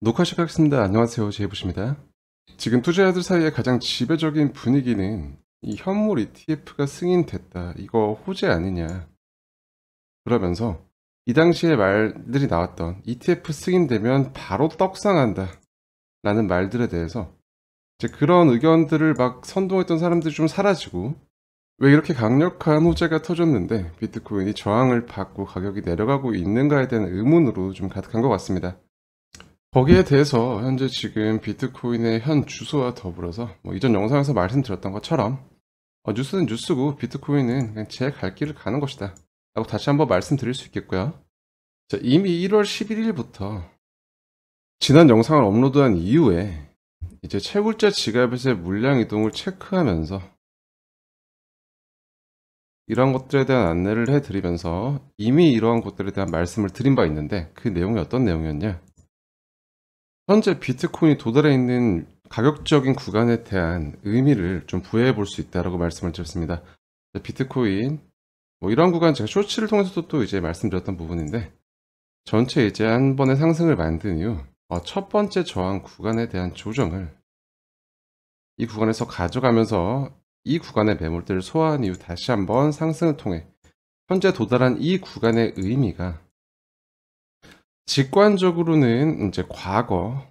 녹화 시작하겠습니다. 안녕하세요. 제이부십니다. 지금 투자자들 사이에 가장 지배적인 분위기는 이 현물 ETF가 승인됐다. 이거 호재 아니냐. 그러면서 이 당시에 말들이 나왔던 ETF 승인되면 바로 떡상한다. 라는 말들에 대해서 이제 그런 의견들을 막 선동했던 사람들이 좀 사라지고 왜 이렇게 강력한 호재가 터졌는데 비트코인이 저항을 받고 가격이 내려가고 있는가에 대한 의문으로 좀 가득한 것 같습니다. 거기에 대해서 현재 지금 비트코인의 현 주소와 더불어서 이전 영상에서 말씀드렸던 것처럼 뉴스는 뉴스고 비트코인은 그냥 제 갈 길을 가는 것이다 라고 다시 한번 말씀드릴 수 있겠고요. 자, 이미 1월 11일부터 지난 영상을 업로드한 이후에 이제 채굴자 지갑에서의 물량 이동을 체크하면서 이러한 것들에 대한 안내를 해드리면서 이미 이러한 것들에 대한 말씀을 드린 바 있는데 그 내용이 어떤 내용이었냐. 현재 비트코인이 도달해 있는 가격적인 구간에 대한 의미를 좀 부여해 볼 수 있다라고 말씀을 드렸습니다. 비트코인 이런 구간 제가 쇼츠를 통해서도 또 이제 말씀드렸던 부분인데 전체 이제 한 번의 상승을 만든 이후 첫 번째 저항 구간에 대한 조정을 이 구간에서 가져가면서 이 구간의 매물대를 소화한 이후 다시 한번 상승을 통해 현재 도달한 이 구간의 의미가 직관적으로는 이제 과거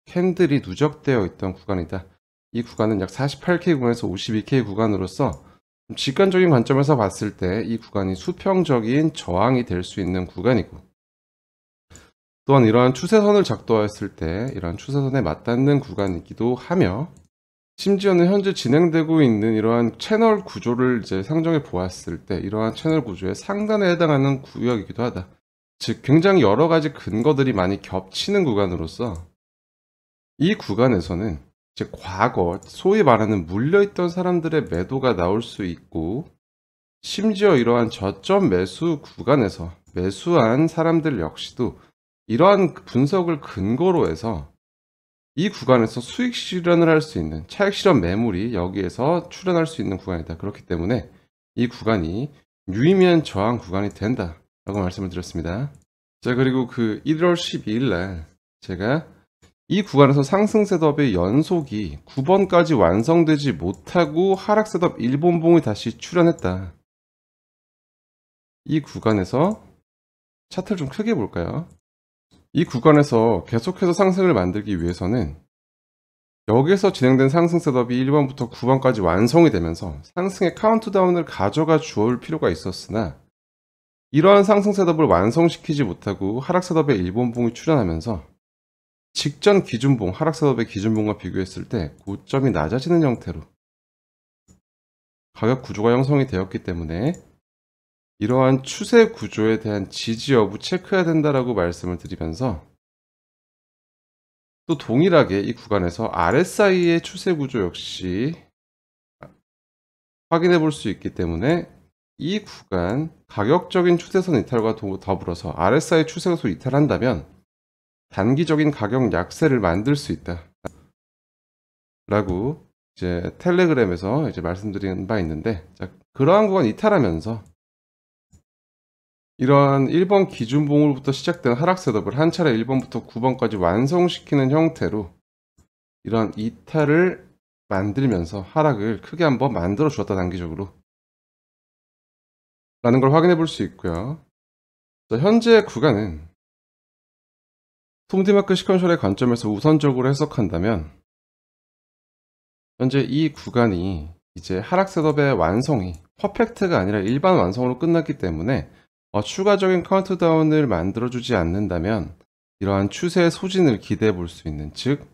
캔들이 누적되어 있던 구간이다. 이 구간은 약 48K 구간에서 52K 구간으로서 직관적인 관점에서 봤을 때 이 구간이 수평적인 저항이 될 수 있는 구간이고, 또한 이러한 추세선을 작도했을 때 이러한 추세선에 맞닿는 구간이기도 하며, 심지어는 현재 진행되고 있는 이러한 채널 구조를 이제 상정해 보았을 때 이러한 채널 구조의 상단에 해당하는 구역이기도 하다. 즉 굉장히 여러 가지 근거들이 많이 겹치는 구간으로서 이 구간에서는 이제 과거 소위 말하는 물려있던 사람들의 매도가 나올 수 있고, 심지어 이러한 저점 매수 구간에서 매수한 사람들 역시도 이러한 분석을 근거로 해서 이 구간에서 수익 실현을 할 수 있는 차익 실현 매물이 여기에서 출현할 수 있는 구간이다. 그렇기 때문에 이 구간이 유의미한 저항 구간이 된다 라고 말씀을 드렸습니다. 자, 그리고 그 1월 12일 날 제가 이 구간에서 상승 셋업의 연속이 9번까지 완성되지 못하고 하락 셋업 일본봉이 다시 출현했다. 이 구간에서 차트를 좀 크게 볼까요? 이 구간에서 계속해서 상승을 만들기 위해서는 여기에서 진행된 상승 셋업이 1번부터 9번까지 완성이 되면서 상승의 카운트다운을 가져가 주어올 필요가 있었으나 이러한 상승 셋업을 완성시키지 못하고 하락 셋업의 일본봉이 출현하면서 직전 기준봉, 하락 셋업의 기준봉과 비교했을 때 고점이 낮아지는 형태로 가격 구조가 형성이 되었기 때문에 이러한 추세 구조에 대한 지지 여부 체크해야 된다라고 말씀을 드리면서, 또 동일하게 이 구간에서 RSI의 추세 구조 역시 확인해 볼 수 있기 때문에 이 구간 가격적인 추세선 이탈과 더불어서 RSI 추세선 이탈한다면 단기적인 가격 약세를 만들 수 있다 라고 이제 텔레그램에서 이제 말씀드린 바 있는데, 자, 그러한 구간 이탈하면서 이러한 1번 기준봉으로부터 시작된 하락 셋업을 한 차례 1번부터 9번까지 완성시키는 형태로 이러한 이탈을 만들면서 하락을 크게 한번 만들어 주었다, 단기적으로 라는 걸 확인해 볼 수 있고요. 자, 현재 구간은 톰디마크 시퀀셜의 관점에서 우선적으로 해석한다면 현재 이 구간이 이제 하락 셋업의 완성이 퍼펙트가 아니라 일반 완성으로 끝났기 때문에 추가적인 카운트다운을 만들어주지 않는다면 이러한 추세의 소진을 기대해 볼 수 있는, 즉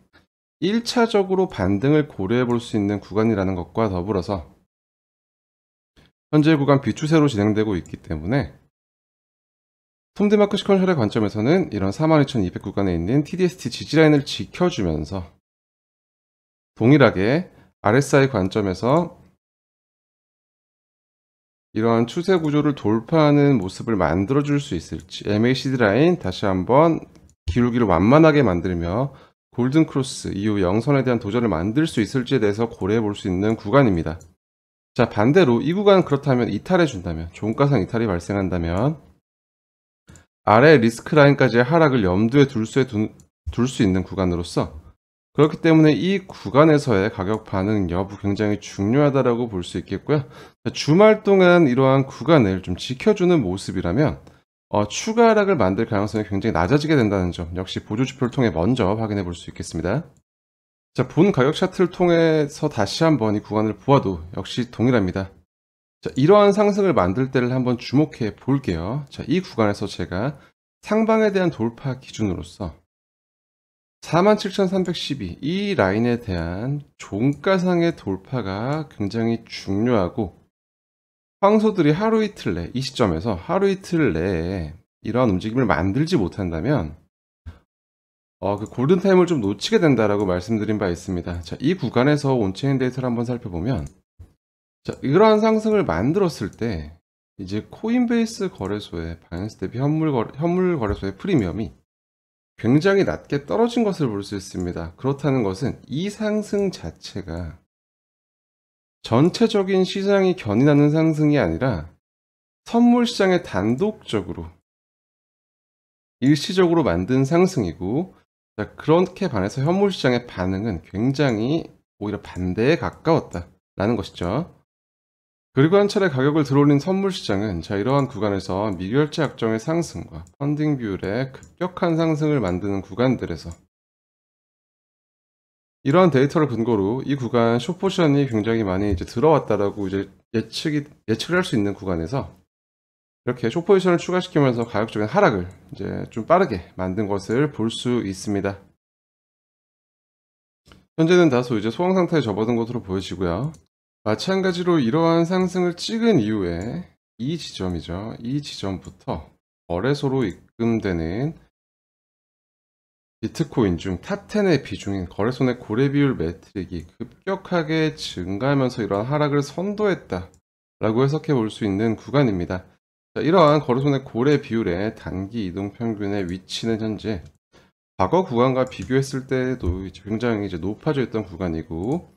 1차적으로 반등을 고려해 볼 수 있는 구간이라는 것과 더불어서 현재 구간 비추세로 진행되고 있기 때문에 톰디마크 시퀀셜의 관점에서는 이런 42,200 구간에 있는 TDST 지지라인을 지켜주면서 동일하게 RSI 관점에서 이러한 추세 구조를 돌파하는 모습을 만들어줄 수 있을지, MACD 라인 다시 한번 기울기를 완만하게 만들며 골든 크로스 이후 영선에 대한 도전을 만들 수 있을지에 대해서 고려해 볼 수 있는 구간입니다. 자, 반대로 이 구간 그렇다면 이탈해 준다면, 종가상 이탈이 발생한다면 아래 리스크 라인까지의 하락을 염두에 둘 수 있는 구간으로서 그렇기 때문에 이 구간에서의 가격 반응 여부 굉장히 중요하다라고 볼 수 있겠고요. 주말 동안 이러한 구간을 좀 지켜주는 모습이라면 추가 하락을 만들 가능성이 굉장히 낮아지게 된다는 점 역시 보조지표를 통해 먼저 확인해 볼 수 있겠습니다. 자, 본 가격 차트를 통해서 다시 한번 이 구간을 보아도 역시 동일합니다. 자, 이러한 상승을 만들 때를 한번 주목해 볼게요. 자, 이 구간에서 제가 상방에 대한 돌파 기준으로서 47,312 이 라인에 대한 종가상의 돌파가 굉장히 중요하고 황소들이 하루 이틀 내 이 시점에서 하루 이틀 내에 이러한 움직임을 만들지 못한다면 그 골든타임을 좀 놓치게 된다라고 말씀드린 바 있습니다. 자, 이 구간에서 온체인 데이터를 한번 살펴보면 자, 이러한 상승을 만들었을 때 이제 코인베이스 거래소의 바이낸스 대비 현물 거래소의 프리미엄이 굉장히 낮게 떨어진 것을 볼 수 있습니다. 그렇다는 것은 이 상승 자체가 전체적인 시장이 견인하는 상승이 아니라 선물 시장에 단독적으로 일시적으로 만든 상승이고, 자, 그렇게 반해서 현물 시장의 반응은 굉장히 오히려 반대에 가까웠다라는 것이죠. 그리고 한 차례 가격을 들어올린 선물 시장은 자, 이러한 구간에서 미결제 약정의 상승과 펀딩 비율의 급격한 상승을 만드는 구간들에서 이러한 데이터를 근거로 이 구간 숏포션이 굉장히 많이 이제 들어왔다라고 이제 예측을 할 수 있는 구간에서 이렇게 숏포지션을 추가시키면서 가격적인 하락을 이제 좀 빠르게 만든 것을 볼 수 있습니다. 현재는 다소 이제 소강 상태에 접어든 것으로 보여지고요. 마찬가지로 이러한 상승을 찍은 이후에 이 지점이죠. 이 지점부터 거래소로 입금되는 비트코인 중 탑10의 비중인 거래소 내 고래 비율 매트릭이 급격하게 증가하면서 이러한 하락을 선도했다라고 해석해 볼 수 있는 구간입니다. 자, 이러한 거래소 내 고래 비율의 단기 이동 평균의 위치는 현재 과거 구간과 비교했을 때도 굉장히 이제 높아져 있던 구간이고,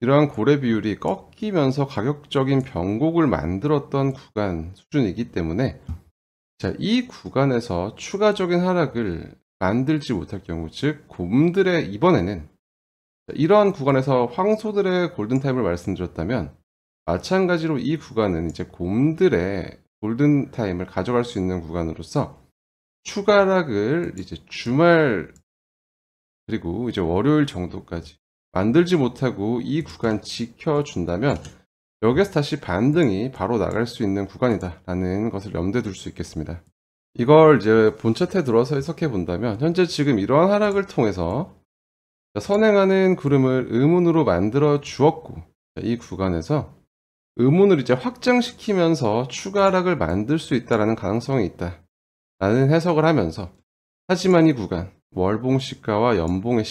이러한 고래 비율이 꺾이면서 가격적인 변곡을 만들었던 구간 수준이기 때문에 자, 이 구간에서 추가적인 하락을 만들지 못할 경우, 즉 곰들의 이번에는 이러한 구간에서 황소들의 골든타임을 말씀드렸다면 마찬가지로 이 구간은 이제 곰들의 골든타임을 가져갈 수 있는 구간으로서 추가 하락을 이제 주말 그리고 이제 월요일 정도까지 만들지 못하고 이 구간 지켜준다면 여기에서 다시 반등이 바로 나갈 수 있는 구간이다라는 것을 염두에 둘 수 있겠습니다. 이걸 이제 본 차트에 들어서 해석해 본다면 현재 지금 이러한 하락을 통해서 선행하는 구름을 의문으로 만들어 주었고, 이 구간에서 의문을 이제 확장시키면서 추가 하락을 만들 수 있다라는 가능성이 있다라는 해석을 하면서, 하지만 이 구간 월봉 시가와 연봉의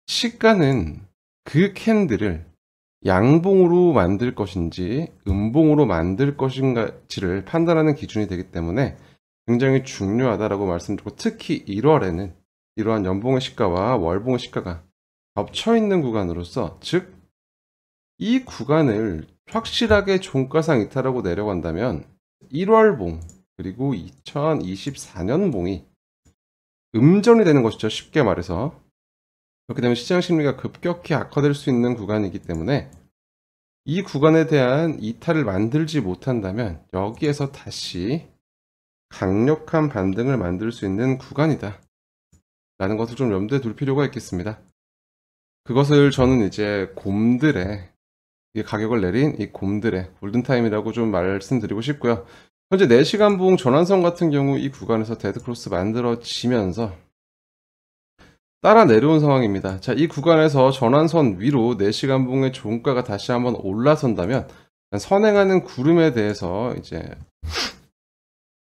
시가는 그 캔들을 양봉으로 만들 것인지 음봉으로 만들 것인지를 판단하는 기준이 되기 때문에 굉장히 중요하다라고 말씀드리고, 특히 1월에는 이러한 연봉의 시가와 월봉의 시가가 겹쳐 있는 구간으로서, 즉 이 구간을 확실하게 종가상 이탈하고 내려간다면 1월봉 그리고 2024년 봉이 음전이 되는 것이죠. 쉽게 말해서. 그렇게 되면 시장 심리가 급격히 악화될 수 있는 구간이기 때문에 이 구간에 대한 이탈을 만들지 못한다면 여기에서 다시 강력한 반등을 만들 수 있는 구간이다 라는 것을 좀 염두에 둘 필요가 있겠습니다. 그것을 저는 이제 곰들의 가격을 내린 이 곰들의 골든타임이라고 좀 말씀드리고 싶고요. 현재 4시간 봉 전환선 같은 경우 이 구간에서 데드크로스 만들어지면서 따라 내려온 상황입니다. 자, 이 구간에서 전환선 위로 4시간 봉의 종가가 다시 한번 올라선다면 선행하는 구름에 대해서 이제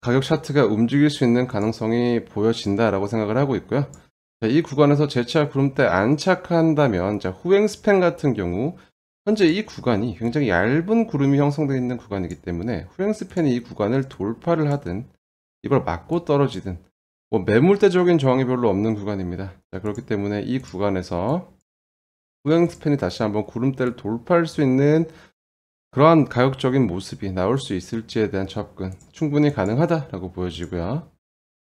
가격 차트가 움직일 수 있는 가능성이 보여진다라고 생각을 하고 있고요. 자, 이 구간에서 재차 구름대 안착한다면 자, 후행 스팬 같은 경우 현재 이 구간이 굉장히 얇은 구름이 형성되어 있는 구간이기 때문에 후행 스팬이 이 구간을 돌파를 하든 이걸 맞고 떨어지든 매물대적인 저항이 별로 없는 구간입니다. 자, 그렇기 때문에 이 구간에서 후행 스팬이 다시 한번 구름대를 돌파할 수 있는 그러한 가격적인 모습이 나올 수 있을지에 대한 접근 충분히 가능하다라고 보여지고요.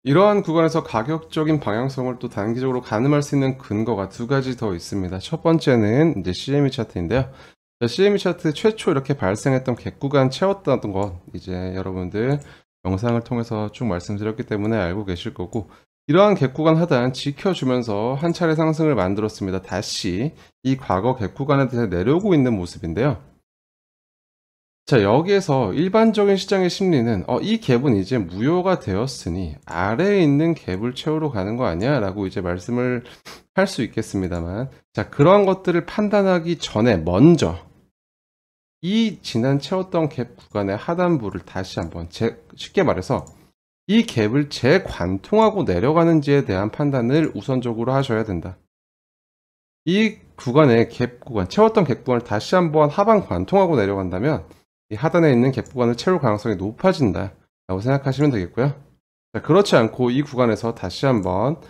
이러한 구간에서 가격적인 방향성을 또 단기적으로 가늠할 수 있는 근거가 두 가지 더 있습니다. 첫 번째는 이제 CME 차트인데요. CME 차트 최초 이렇게 발생했던 갭 구간 채웠던 것 이제 여러분들 영상을 통해서 쭉 말씀드렸기 때문에 알고 계실 거고, 이러한 갭 구간 하단 지켜주면서 한 차례 상승을 만들었습니다. 다시 이 과거 갭 구간에 대해 내려오고 있는 모습인데요. 자, 여기에서 일반적인 시장의 심리는 이 갭은 이제 무효가 되었으니 아래에 있는 갭을 채우러 가는 거 아니야? 라고 이제 말씀을 할 수 있겠습니다만, 자, 그러한 것들을 판단하기 전에 먼저 이 지난 채웠던 갭 구간의 하단부를 다시 한번 쉽게 말해서 이 갭을 재관통하고 내려가는지에 대한 판단을 우선적으로 하셔야 된다. 이 구간의 갭 구간, 채웠던 갭 구간을 다시 한번 하방 관통하고 내려간다면 이 하단에 있는 갭 구간을 채울 가능성이 높아진다 라고 생각하시면 되겠고요. 자, 그렇지 않고 이 구간에서 다시 한번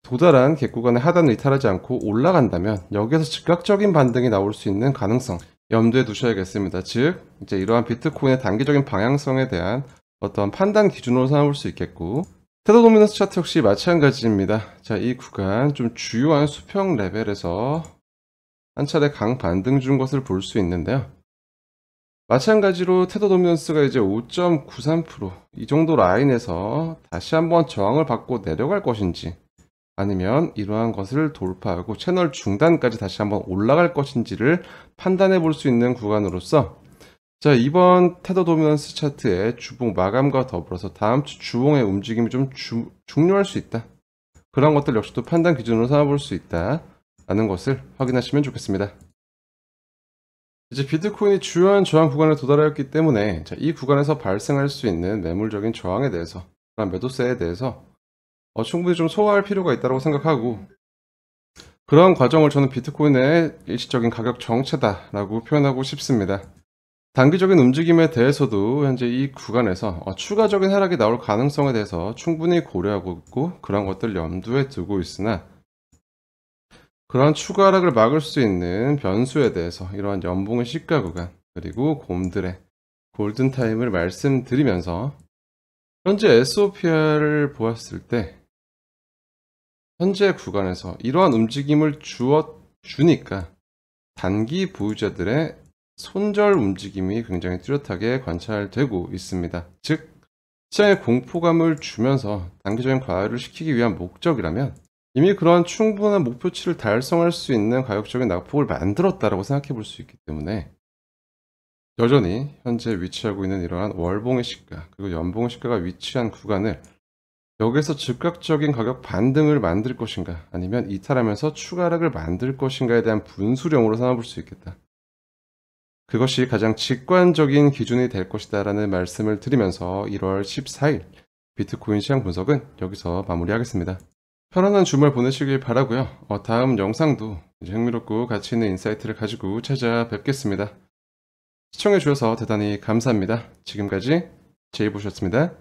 도달한 갭 구간의 하단을 이탈하지 않고 올라간다면 여기에서 즉각적인 반등이 나올 수 있는 가능성 염두에 두셔야겠습니다. 즉 이제 이러한 비트코인의 단기적인 방향성에 대한 어떤 판단 기준으로 삼을 수 있겠고, 테더 도미넌스 차트 역시 마찬가지입니다. 자, 이 구간 좀 주요한 수평 레벨에서 한 차례 강 반등 준 것을 볼 수 있는데요. 마찬가지로 테더 도미넌스가 이제 5.93% 이 정도 라인에서 다시 한번 저항을 받고 내려갈 것인지, 아니면 이러한 것을 돌파하고 채널 중단까지 다시 한번 올라갈 것인지를 판단해 볼 수 있는 구간으로서, 자, 이번 테더 도미넌스 차트의 주봉 마감과 더불어서 다음 주 주봉의 움직임이 좀 중요할 수 있다. 그런 것들 역시도 판단 기준으로 삼아볼 수 있다 라는 것을 확인하시면 좋겠습니다. 이제 비트코인이 주요한 저항 구간에 도달하였기 때문에, 자, 이 구간에서 발생할 수 있는 매물적인 저항에 대해서, 그런 매도세에 대해서 충분히 좀 소화할 필요가 있다고 생각하고, 그러한 과정을 저는 비트코인의 일시적인 가격 정체다라고 표현하고 싶습니다. 단기적인 움직임에 대해서도 현재 이 구간에서 추가적인 하락이 나올 가능성에 대해서 충분히 고려하고 있고, 그런 것들을 염두에 두고 있으나 그러한 추가 하락을 막을 수 있는 변수에 대해서 이러한 연봉의 시가 구간 그리고 곰들의 골든타임을 말씀드리면서, 현재 SOPR을 보았을 때 현재 구간에서 이러한 움직임을 주니까 단기 보유자들의 손절 움직임이 굉장히 뚜렷하게 관찰되고 있습니다. 즉 시장에 공포감을 주면서 단기적인 과열을 시키기 위한 목적이라면 이미 그러한 충분한 목표치를 달성할 수 있는 가격적인 낙폭을 만들었다라고 생각해 볼 수 있기 때문에, 여전히 현재 위치하고 있는 이러한 월봉의 시가 그리고 연봉의 시가가 위치한 구간을 여기에서 즉각적인 가격 반등을 만들 것인가, 아니면 이탈하면서 추가 하락을 만들 것인가에 대한 분수령으로 삼아볼 수 있겠다. 그것이 가장 직관적인 기준이 될 것이다 라는 말씀을 드리면서 1월 14일 비트코인 시장 분석은 여기서 마무리하겠습니다. 편안한 주말 보내시길 바라고요. 다음 영상도 이제 흥미롭고 가치 있는 인사이트를 가지고 찾아뵙겠습니다. 시청해 주셔서 대단히 감사합니다. 지금까지 제이보셨습니다.